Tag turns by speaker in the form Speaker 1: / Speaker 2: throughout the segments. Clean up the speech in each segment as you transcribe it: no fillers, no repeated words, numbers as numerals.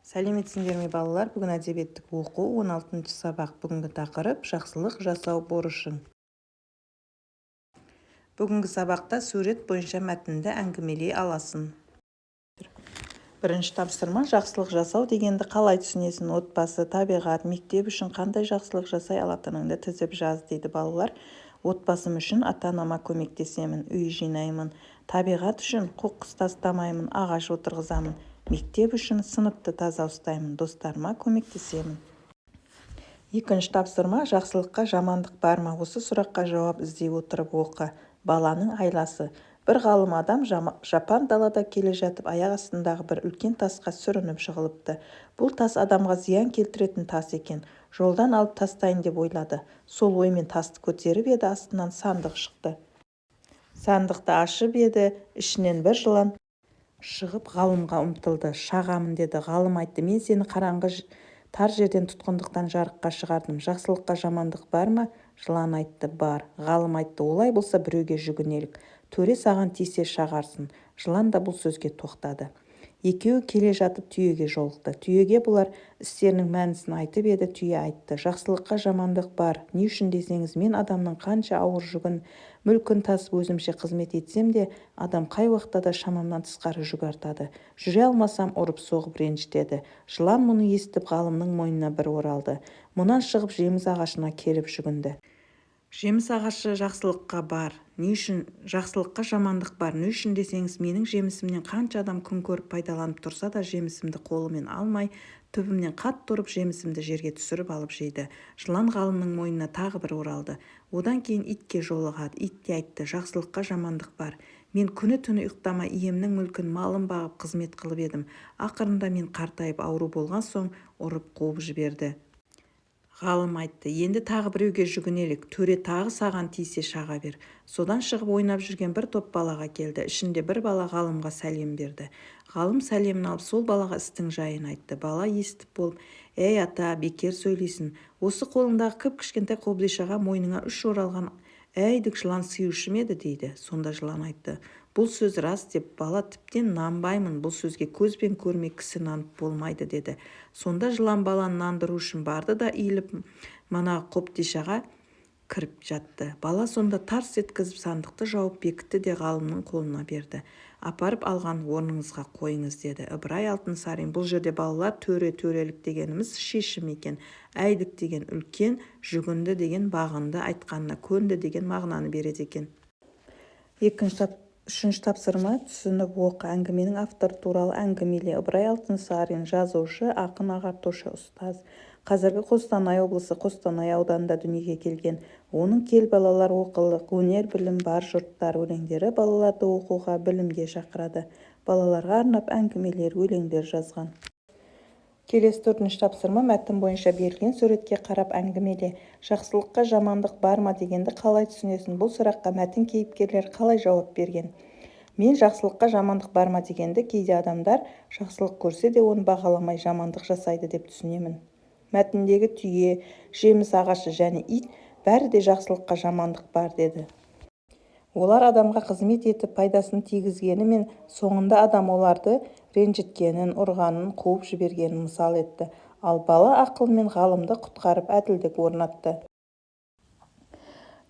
Speaker 1: Сәлеметсіңдер ме балалар? Бүгін әдебиеттік оқу 16 сабақ. Бүгінгі тақырып жақсылық жасау борышың. Бүгінгі сабақта сурет бойынша мәтінді әңгімелей аласың. Бірінші тапсырма: жақсылық жасау дегенді қалай түсінесің? Отбасы, табиғат, мектеп үшін қандай жақсылық жасай алатыныңды тізіп жаз дейді балалар. Отбасым үшін ата-анама көмектесемін, үй жинаймын. Табиғат үшін қоқыс тастамаймын, ағаш отырғызамын. Мектеп үшін сыныпты таза ұстаймын, достарыма көмектесемін. Екінші тапсырма: жақсылыққа жамандық бар ма? Осы сұраққа жауап іздей отырып оқы. Баланың айласы. Бір ғалым адам жапан далада келе жатып аяқ астындағы бір үлкен тасқа сүрініп жығылыпты. Бұл тас адамға зиян келтіретін тас екен. Жолдан алып тастайын деп ойлады. Сол оймен тасты көтеріп еді, астынан сандық шықты. Сандықты ашып еді, ішінен бір жылан шығып ғалымға ұмтылды. «Шағамын» деді. Ғалым айтты: «Мен сені қараңғы тар жерден тұтқындықтан жарыққа шығардым. Жақсылыққа жамандық бар ма?» Жылан айтты: «Бар». Ғалым айтты: «Олай болса біреуге жүгінелік. Төре саған тисе шағарсың». Жылан да бұл сөзге тоқтады. Екеуі келе жатып түйеге жолықты. Түйеге бұлар істерінің мәнісін айтып еді. Түйе айтты: «Жақсылыққа жамандық бар. Не үшін десеңіз, мен адамның қанша ауыр жүгін, мүлкін тасып өзімше қызмет етсем де, адам қай уақытта да шамамнан тысқары жүк артады. Жүре алмасам ұрып соғып ренжітеді». Жылан мұны естіп ғалымның мойнына бір оралды. Мұнан шығып жеміс ағашына келіп жүгінді. «Жеміс ағашы жақсылыққа бар. Не үшін? Жақсылыққа жамандық бар. Не үшін десеңіз, менің жемісімнен қанша адам күн көріп пайдаланып тұрса да, жемісімді қолымен алмай, түбімнен қатты ұрып, жемісімді жерге түсіріп алып жейді». Жылан ғалымның мойнына тағы бір оралды. Одан кейін итке жолығады. Ит те айтты: «Жақсылыққа жамандық бар. Мен күні-түні ұйықтамай иемнің мүлкін, малын бағып қызмет қылып едім. Ақырында мен қартайып ауру болған соң ұрып қуып жіберді». Ғалым айтты: «Енді тағы біреуге жүгінелік. Төре тағы саған тисе шаға бер». Содан шығып ойнап жүрген бір топ балаға келді. Ішінде бір бала ғалымға сәлем берді. Ғалым сәлемін алып сол балаға істің жайын айтты. Бала естіп болып: «Ей ата, бекер сөйлейсің. Осы қолыңдағы кіп-кішкентай қобдишаға мойныңа үш оралған әйдік жылан сыюшы ма еді?» дейді. Сонда жылан айтты: «Бұл сөз рас» деп, бала тіптен нанбаймын, бұл сөзге көзбен көрмей кісі нанып болмайды деді. Сонда жылан баланы нандыру үшін барды да иіліп манағы қобдишаға кіріп жатты. Бала сонда тарс еткізіп сандықты жауып бекітті де ғалымның қолына берді. «Апарып алған орныңызға қойыңыз» деді. Ыбырай Алтынсарин: бұл жерде балалар төрелік дегеніміз шешім екен. Әйдік деген үлкен, жүгінді деген бағынды, айтқанына көнді деген мағынаны береді екен. Үшінші тапсырма: түсініп оқы. Әңгіменің авторы туралы әңгімеле. Ыбырай Алтынсарин жазушы, ақын, ағартушы, ұстаз. Қазіргі Қостанай облысы Қостанай ауданында дүниеге келген. Оның «Кел балалар оқылық», «Өнер білім бар жұрттар» өлеңдері балаларды оқуға, білімге шақырады. Балаларға арнап әңгімелер, өлеңдер жазған. Келесі төртінші тапсырма: мәтін бойынша берілген суретке қарап әңгімеле. Жақсылыққа жамандық бар ма дегенді қалай түсінесің? Бұл сұраққа мәтін кейіпкерлері қалай жауап берген? Мен жақсылыққа жамандық бар ма дегенді кейде адамдар жақсылық көрсе де оны бағаламай жамандық жасайды деп түсінемін. Мәтіндегі түйе, жеміс ағашы және ит бәрі де жақсылыққа жамандық бар деді. Олар адамға қызмет етіп пайдасын тигізгенімен соңында адам оларды ренжіткенін, ұрғанын, қуып жібергенін мысал етті. Ал бала ақылмен ғалымды құтқарып әділдік орнатты.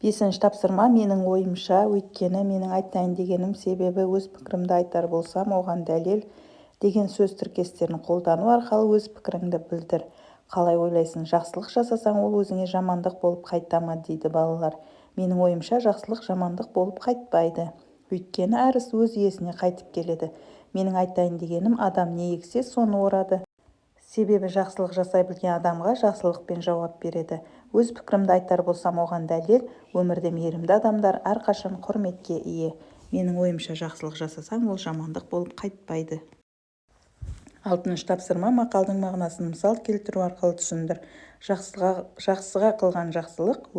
Speaker 1: Бесінші тапсырма: менің ойымша, өйткені, менің айтайын дегенім, себебі, өз пікірімді айтар болсам, оған дәлел деген сөз тіркестерін қолдану арқылы өз пікіріңді білдір. Қалай ойлайсың? Жақсылық жасасаң, ол өзіңе жамандық болып қайта ма дейді балалар. Менің ойымша, жақсылық жамандық болып қайтпайды. Өйткені әр іс өз иесіне қайтып келеді. Менің айтайын дегенім, адам не ексі, соны орады. Себебі жақсылық жасай білген адамға жақсылықпен жауап береді. Өз пікірімді айтар болсам, оған дәлел: өмірде мейірімді адамдар әрқашан құрметке ие. Менің ойымша, жақсылық жасасаң, ол жамандық болып қайтпайды. Алтыншы тапсырма: мақалдың мағынасын мысал келтіру арқылы түсіндір. Жақсыға қылған жақсылық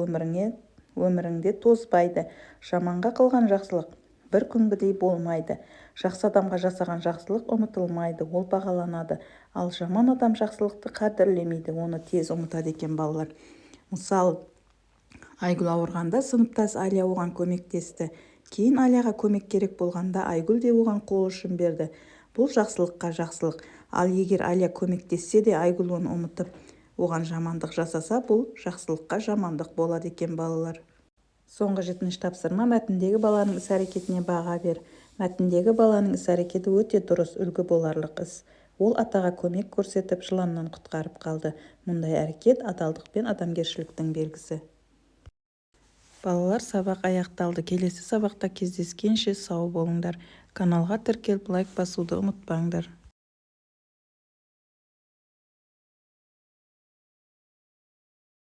Speaker 1: өміріңде тозбайды. Жаманға қылған жақсылық бір күнгідей болмайды. Жақсы адамға жасаған жақсылық ұмытылмайды, ол бағаланады. Ал жаман адам жақсылықты қадірлемейді, оны тез ұмытады екен балалар. Мысал: Айгүл ауырғанда сыныптас Алия оған көмектесті. Кейін Алияға көмек керек болғанда Айгүл де оған қол ұшын берді. Бұл жақсылыққа жақсылық. Ал егер Аля көмектессе де Айгүл оны ұмытып, оған жамандық жасаса, бұл жақсылыққа жамандық болады екен балалар. Соңғы 7-ші тапсырма: мәтіндегі баланың іс-әрекетіне баға бер. Мәтіндегі баланың іс-әрекеті өте дұрыс, үлгі боларлық іс. Ол атаға көмек көрсетіп, жыланнан құтқарып қалды. Мұндай әрекет адалдық пен адамгершіліктің белгісі. Балалар, сабақ аяқталды. Келесі сабақта кездескенше сау болыңдар. Каналға тіркеліп лайк басуды ұмытпаңдар.